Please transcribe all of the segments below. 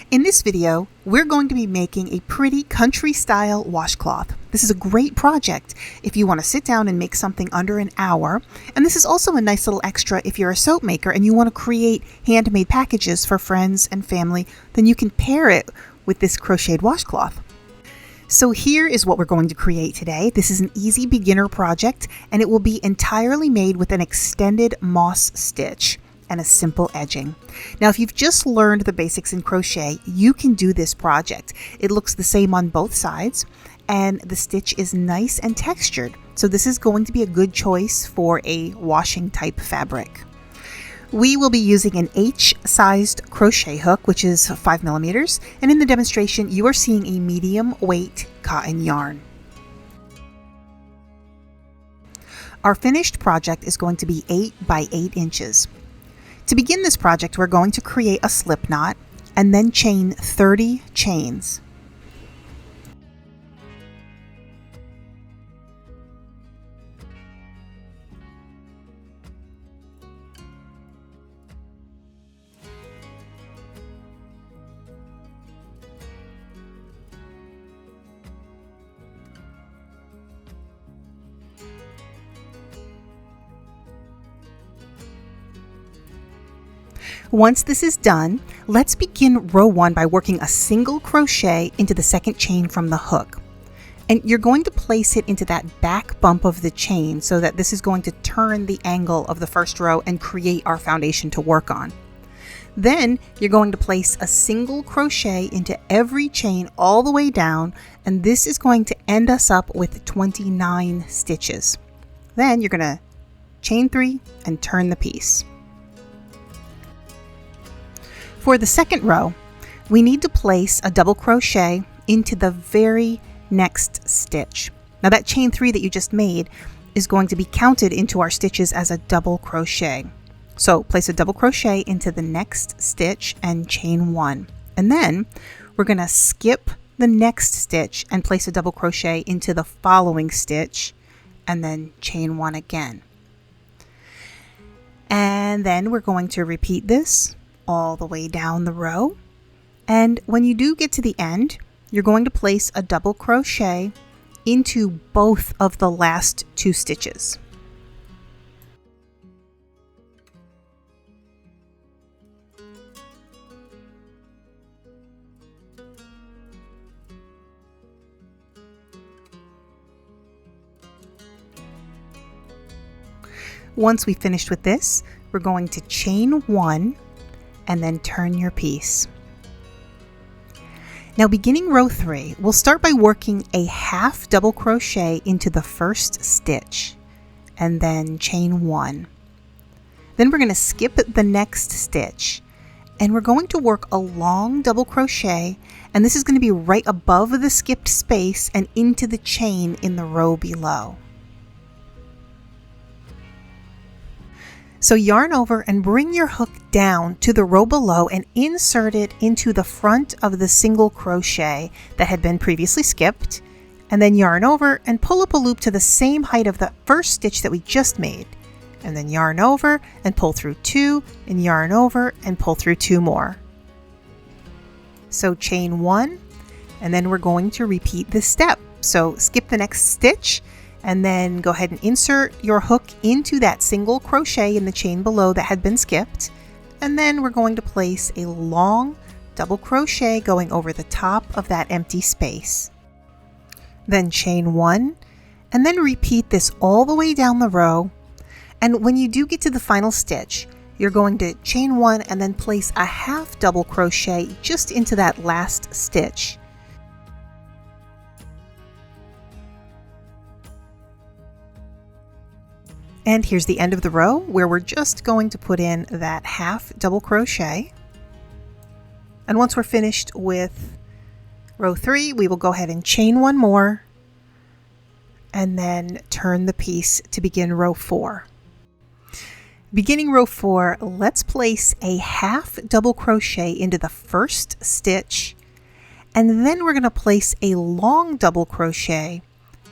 In this video, we're going to be making a pretty country-style washcloth. This is a great project if you want to sit down and make something under an hour, and this is also a nice little extra if you're a soap maker and you want to create handmade packages for friends and family, then you can pair it with this crocheted washcloth. So here is what we're going to create today. This is an easy beginner project, and it will be entirely made with an extended moss stitch and a simple edging. Now, if you've just learned the basics in crochet, you can do this project. It looks the same on both sides, and the stitch is nice and textured. So this is going to be a good choice for a washing type fabric. We will be using an H-sized crochet hook, which is 5 millimeters, and in the demonstration, you are seeing a medium weight cotton yarn. Our finished project is going to be 8 by 8 inches. To begin this project, we're going to create a slip knot and then chain 30 chains. Once this is done, let's begin row 1 by working a single crochet into the second chain from the hook. And you're going to place it into that back bump of the chain so that this is going to turn the angle of the first row and create our foundation to work on. Then you're going to place a single crochet into every chain all the way down, and this is going to end us up with 29 stitches. Then you're going to chain 3 and turn the piece. For the second row, we need to place a double crochet into the very next stitch. Now that chain 3 that you just made is going to be counted into our stitches as a double crochet. So place a double crochet into the next stitch and chain 1. And then we're going to skip the next stitch and place a double crochet into the following stitch and then chain 1 again. And then we're going to repeat this all the way down the row, and when you do get to the end, you're going to place a double crochet into both of the last 2 stitches. Once we've finished with this, we're going to chain 1 and then turn your piece. Now, beginning row 3, we'll start by working a half double crochet into the first stitch and then chain 1. Then we're going to skip the next stitch and we're going to work a long double crochet, and this is going to be right above the skipped space and into the chain in the row below. So yarn over and bring your hook down to the row below and insert it into the front of the single crochet that had been previously skipped, and then yarn over and pull up a loop to the same height of the first stitch that we just made, and then yarn over and pull through 2 and yarn over and pull through 2 more. So chain 1, and then we're going to repeat this step. So skip the next stitch and then go ahead and insert your hook into that single crochet in the chain below that had been skipped. And then we're going to place a long double crochet going over the top of that empty space. Then chain 1, and then repeat this all the way down the row. And when you do get to the final stitch, you're going to chain 1 and then place a half double crochet just into that last stitch. And here's the end of the row where we're just going to put in that half double crochet. And once we're finished with row 3, we will go ahead and chain 1 more and then turn the piece to begin row 4. Beginning row 4, let's place a half double crochet into the first stitch, and then we're going to place a long double crochet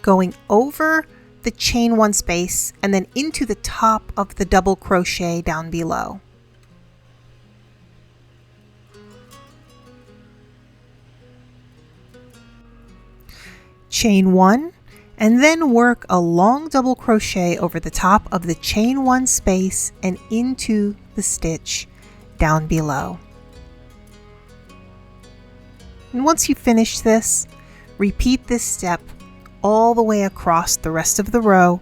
going over the chain 1 space and then into the top of the double crochet down below. chain 1, and then work a long double crochet over the top of the chain 1 space and into the stitch down below. And once you finish this, repeat this step all the way across the rest of the row,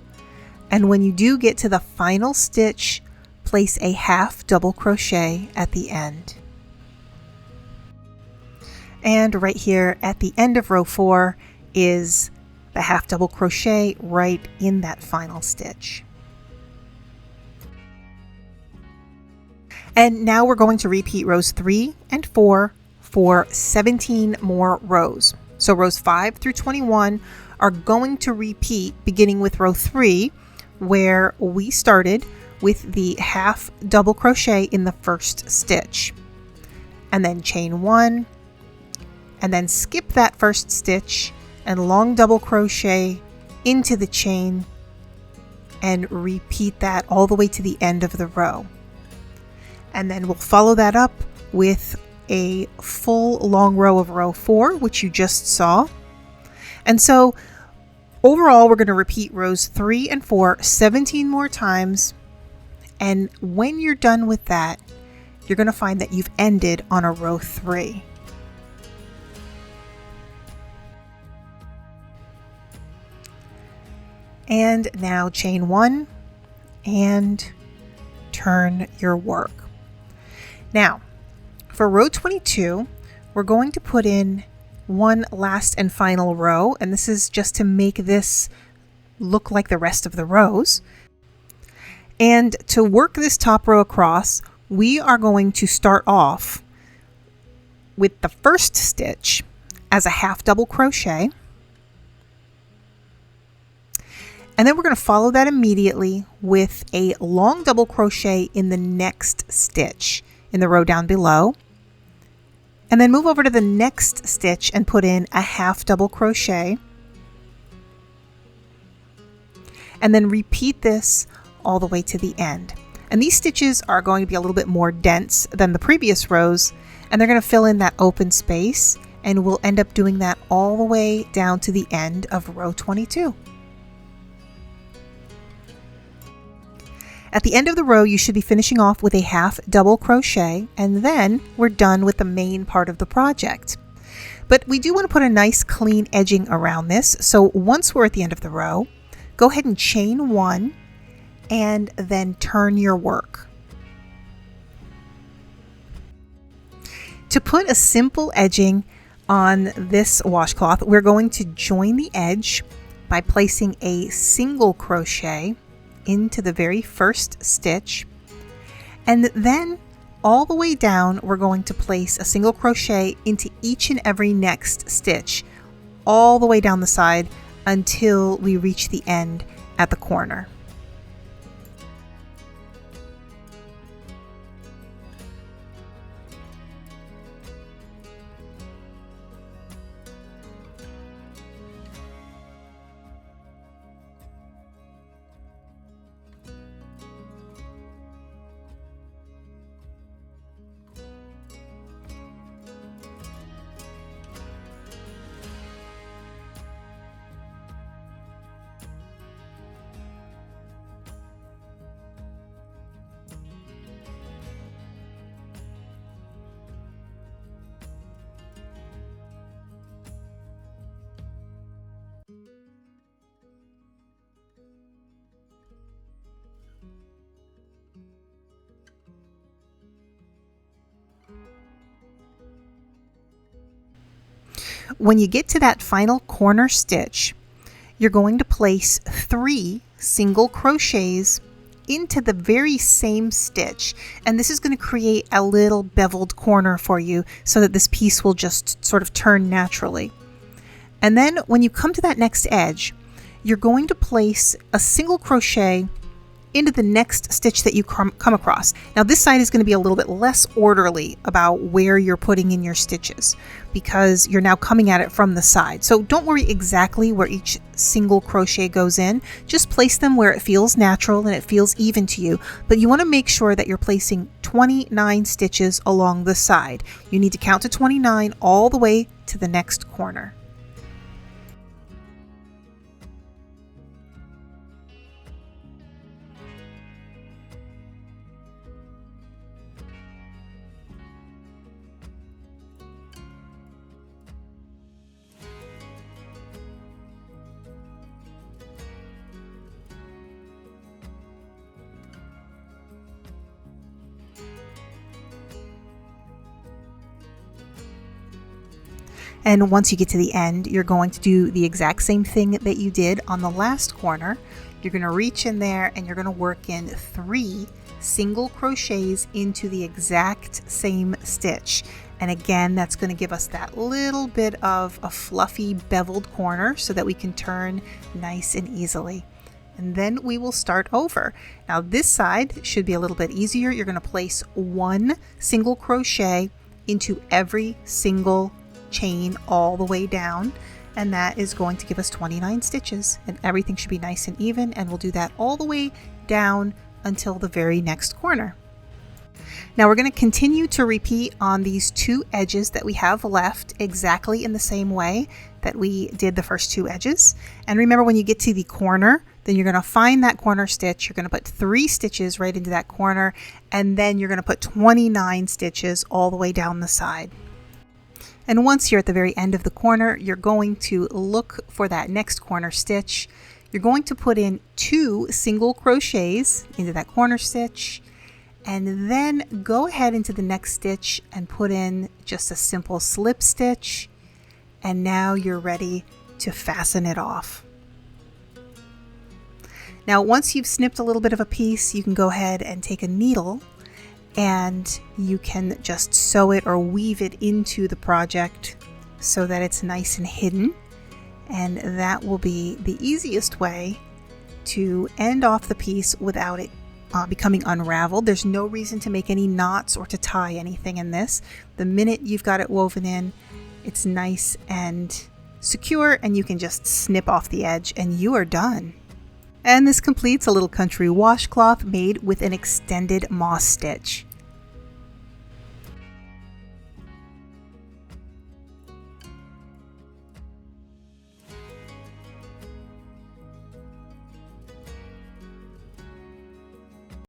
and when you do get to the final stitch, place a half double crochet at the end. And right here at the end of row 4 is the half double crochet right in that final stitch. And now we're going to repeat rows 3 and 4 for 17 more rows. So rows 5 through 21 are going to repeat, beginning with row 3, where we started with the half double crochet in the first stitch, and then chain 1, and then skip that first stitch and long double crochet into the chain and repeat that all the way to the end of the row. And then we'll follow that up with a full long row of row 4, which you just saw. And so overall, we're going to repeat rows 3 and 4 17 more times. And when you're done with that, you're going to find that you've ended on a row 3. And now chain 1 and turn your work. Now, for row 22, we're going to put in one last and final row, and this is just to make this look like the rest of the rows. And to work this top row across, we are going to start off with the first stitch as a half double crochet. And then we're going to follow that immediately with a long double crochet in the next stitch in the row down below. And then move over to the next stitch and put in a half double crochet. And then repeat this all the way to the end. And these stitches are going to be a little bit more dense than the previous rows, and they're going to fill in that open space, and we'll end up doing that all the way down to the end of row 22. At the end of the row, you should be finishing off with a half double crochet, and then we're done with the main part of the project. But we do want to put a nice clean edging around this, so once we're at the end of the row, go ahead and chain 1 and then turn your work. To put a simple edging on this washcloth, we're going to join the edge by placing a single crochet into the very first stitch, and then all the way down we're going to place a single crochet into each and every next stitch all the way down the side until we reach the end at the corner. When you get to that final corner stitch, you're going to place 3 single crochets into the very same stitch, and this is going to create a little beveled corner for you so that this piece will just sort of turn naturally. And then when you come to that next edge, you're going to place a single crochet into the next stitch that you come across. Now this side is going to be a little bit less orderly about where you're putting in your stitches because you're now coming at it from the side. So don't worry exactly where each single crochet goes in. Just place them where it feels natural and it feels even to you. But you want to make sure that you're placing 29 stitches along the side. You need to count to 29 all the way to the next corner. And once you get to the end, you're going to do the exact same thing that you did on the last corner. You're going to reach in there and you're going to work in 3 single crochets into the exact same stitch. And again, that's going to give us that little bit of a fluffy beveled corner so that we can turn nice and easily. And then we will start over. Now this side should be a little bit easier. You're going to place 1 single crochet into every single chain all the way down, and that is going to give us 29 stitches, and everything should be nice and even, and we'll do that all the way down until the very next corner. Now we're going to continue to repeat on these 2 edges that we have left exactly in the same way that we did the first 2 edges. And remember, when you get to the corner, then you're going to find that corner stitch, you're going to put 3 stitches right into that corner, and then you're going to put 29 stitches all the way down the side. And once you're at the very end of the corner, you're going to look for that next corner stitch. You're going to put in 2 single crochets into that corner stitch, and then go ahead into the next stitch and put in just a simple slip stitch, and now you're ready to fasten it off. Now once you've snipped a little bit of a piece, you can go ahead and take a needle and you can just sew it or weave it into the project so that it's nice and hidden, and that will be the easiest way to end off the piece without it becoming unraveled. There's no reason to make any knots or to tie anything in this. The minute you've got it woven in, it's nice and secure, and you can just snip off the edge and you are done. And this completes a little country washcloth made with an extended moss stitch.